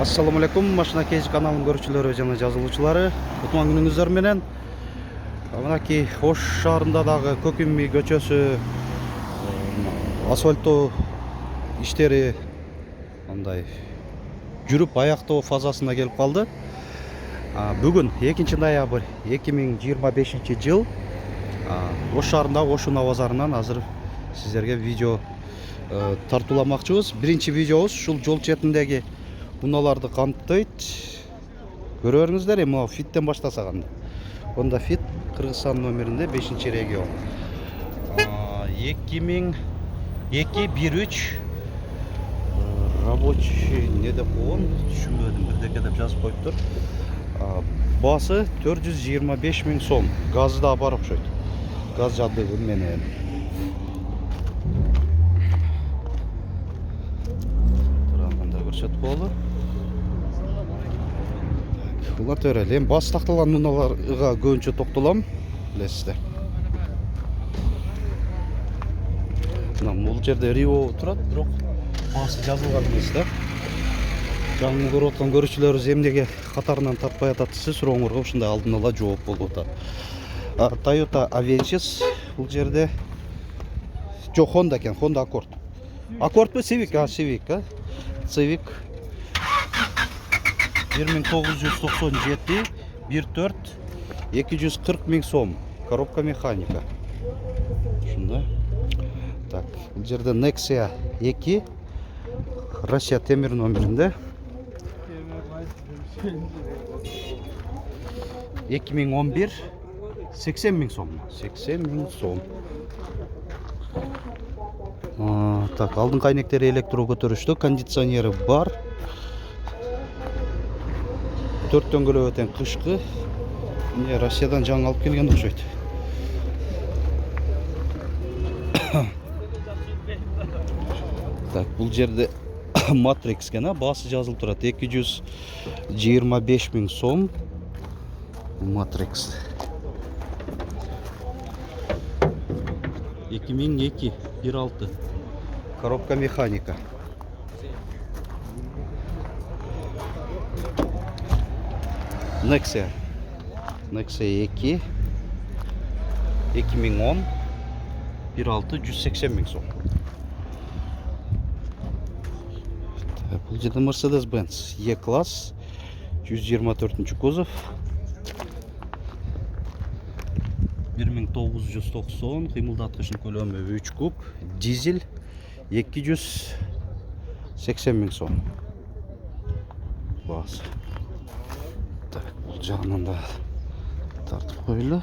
Assalamu alaikum, Машина Кейс каналының көрүүчүлөрү жана жазылуучулары. Кутман күнүңүздөр менен. Мынакей Ош шаарында дагы Көкүмбий көчөсү асфальттоо иштери андай жүрүп аяктоо фазасына келип калды. Бүгүн 2 ноябрь 2025 жыл Ош шаарында Ошуна базарынан азыр сиздерге видео тартууламакчыбыз. Биринчи видеобуз ушул жол четиндеги унааларды камтыйт. Көрөрүңүздөр, эми Фиттен баштасак анда. Honda Fit Кыргызстан номеринде 5-регион. 2002-13 рабочий не деп койгон, түшүнбөдүм, бирдеке деп жазып коюптур. Басы 425 000 сом. Газы да бар окшойт. Газ жабдыгы менен. Турамында көрсөтүп коелу. Булар төрөлү. Эми басы такталган унааларга көбүнчө токтолом, билесиздер. Бул жерде Рио турат, бирок басы жазылган эмес да. Жаңы көрүп аткан көрүүчүлөрүбүз эмнеге катарынан тартпай атат десе, сурооңорго ушундай алдын ала жооп болуп атат. Toyota Avensis бул жерде жок, Honda экен, Honda Accord. Accord бу Civic, Civic. 1997, 1.4, 240 000 сом. Коробка механика. Шунда. Так, бул жерде Nexia 2, Россия темир номеринде. 2011, 80 000 сом. 80 000 сом. Так, алдыңкы айнектери электро көтөрүштү, кондиционери бар. 4 дөңгөлөк өтен кышкы. Міне Россиядан жаңы алып келген окшойт. Так, бул жерде Matrix экен, басы жазылып турат. 225 000 сом. Matrix. 2002, 1.6. Коробка механика. Nexia 2, 2010, 1.6, 180 000 сом. Бұл жерде Mercedes-Benz E-класс, 124 кузов, 1990, кыймылдаткычын көлөмү 3 куб, дизель, 280 000 сом. Басы. Бұл жағынан да тартып қойлы.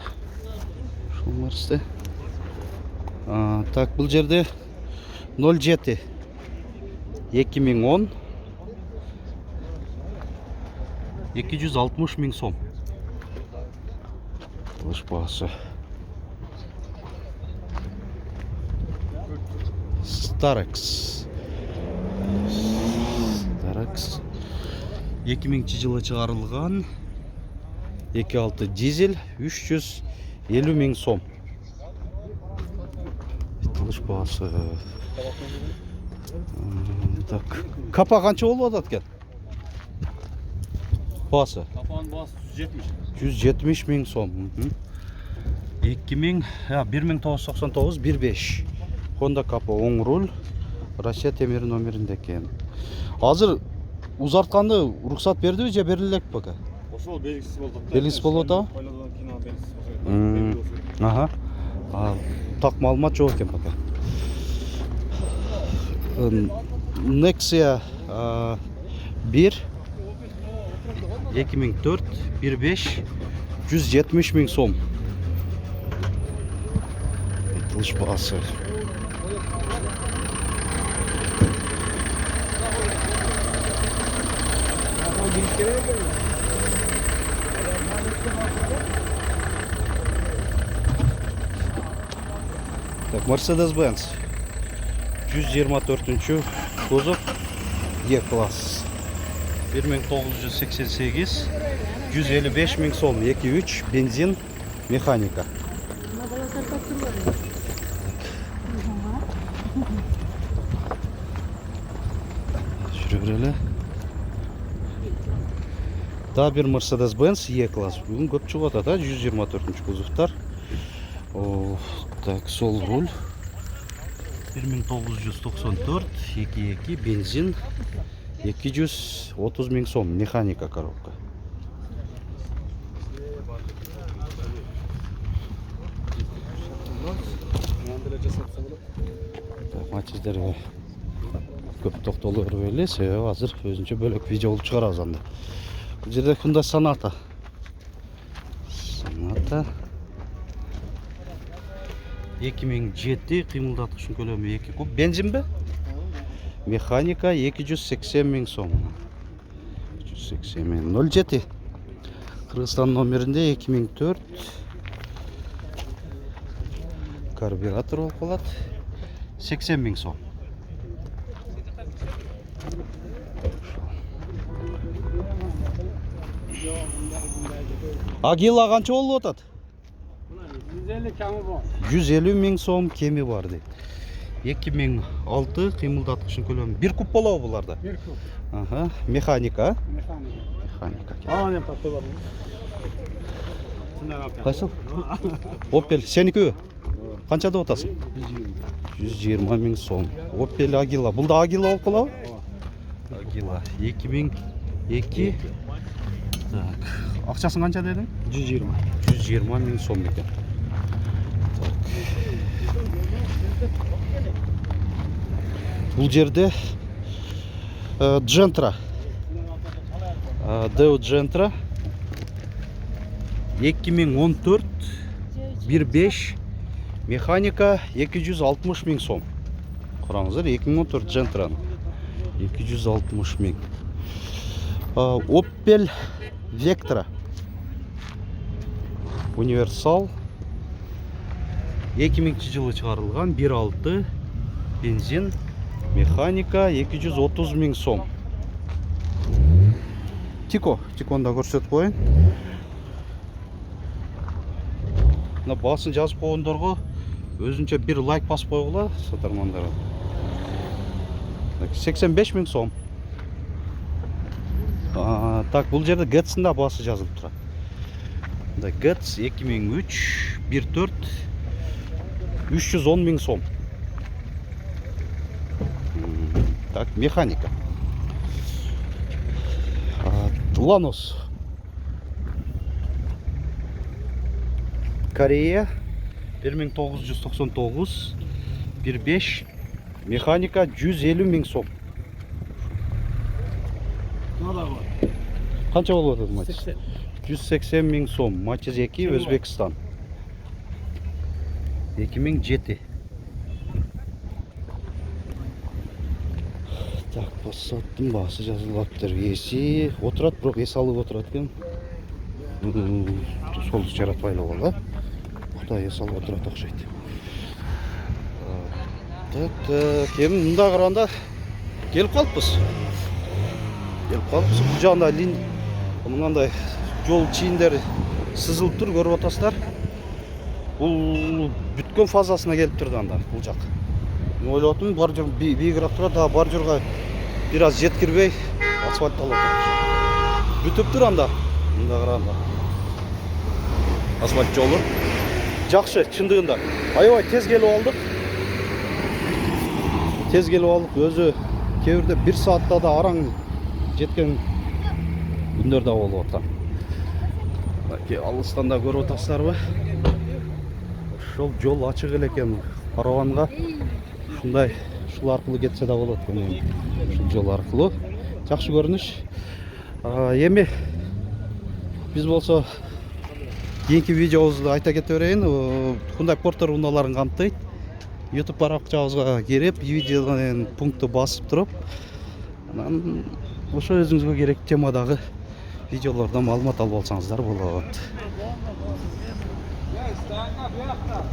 Шул марсты. Так, бұл жерде 07 2010 260 000 сом. Бұл басы. Starex 2000 жылы чыгарылган. 2.6 дизель, 350 000 сом. Тылыш басы. Так, капа канча болуп атат экен? Басы. Капанын басы 170 000 сом. 1999, 1.5. Honda капа, оң руль, Россия темир номеринде экен. Азыр узартканды уруксат бердиби же бериле элек бека? Ошол белгисиз болду. Белгисиз болот, а? Ага. Так маалымат жок экен пока. Nexia 1 2004 1.5 170 000 сом. Тылыш басы. Так, Mercedes-Benz 124 кузов, E-класс, 1988, 155 000 сом, 2.3 бензин, механика. Жүрө берели. Да бир Mercedes-Benz E-класс. Бүгін көп шығып атады, 124 кузовтар. Так, сол руль. 1994, 2.2 бензин, 230 миң сом, механика коробка. Матчтарга көп токтолуу эле, себеби азыр өзүнчө бөлөк видео болуп чыгарабыз анда. Бул жерде Hyundai Sonata. Sonata 2007 кыймылдаткычын көлөмү 2 куб. Бензин бе? Механика 280 миң сом. 280 миң. 07. Кыргызстан номеринде 2004. Карбюратор болуп калат. 80 миң сом. Агила канча болуп атат? 150 кеми бар. 150 миң сом кеми бар дейт. 2006 кыймылдаткычын көлөмү 1 куб болобу буларда? 1 куб. Ага, механика. Механика. Механика. Не патты бар. Кайсыл? Opel сеники? Канча деп атасың? 120 миң сом. Opel Agila. Бул да Agila болуп калабы? Agila 2002. Так, акчасын канча дедиң? 120. 120 миң сом экен. Бул жерде Gentra. Deo Gentra 2014 1.5 механика 260 миң сом. Караңыздар, 2014 Gentra 260 миң. Opel Vectra универсал 2000 жылы чыгарылган 1.6 бензин, механика 230 миң сом. Тиконда көрсөтүп коеюн. Мына басын жазып койгондорго өзүнчө бир лайк басып койгула, сатармандар. 85 миң сом. Так, бул жерде Getsin да басы жазылып турат. Да Gets 2003 1.4 310 миң сом. Так, механика. Lanos. Корея 1999 1.5 механика 150 миң сом. Канча болуп атат Матиз? 180 миң сом. Матиз 2 Өзбекстан. 2007. Так, Passat'ın басы жазылыптыр. Эси отурат, бирок эс алып отурат экен. Сол жаратпай эле калган. Кудай эс алып отурат окшойт. Так, эми мында караганда келип калыппыз. Бул жагында мындай жол чийиндери сызылып тур, көрүп атасыздар. Бул бүткөн фазасына келип турду анда бул жак. Ойлоп атам, бар жер бийигирээк турат, да бар жерге бир аз жеткирбей асфальтталып атат. Бүтүп тур анда. Мында караганда. Асфальт жолу жакшы, чындыгында. Аябай тез келип алдык. Тез келип алдык. Өзү кээ бирде 1 саатта да араң жеткен күндөр да болуп атат. Алыстан да көрүп атасыздарбы? Ошол жол ачык эле экен. Караванга ушундай ушул аркылуу кетсе да болот экен. Ушул жол аркылуу жакшы көрүнүш. Эми биз болсо кийинки видеобузду айта кете берейин. Hyundai Porter унааларын камтыйт. YouTube баракчабызга кирип, видеонун пункту басып туруп, анан ошо өзүңүзгө керектүү темадагы видеолордон маалымат алып алсаңыздар болот.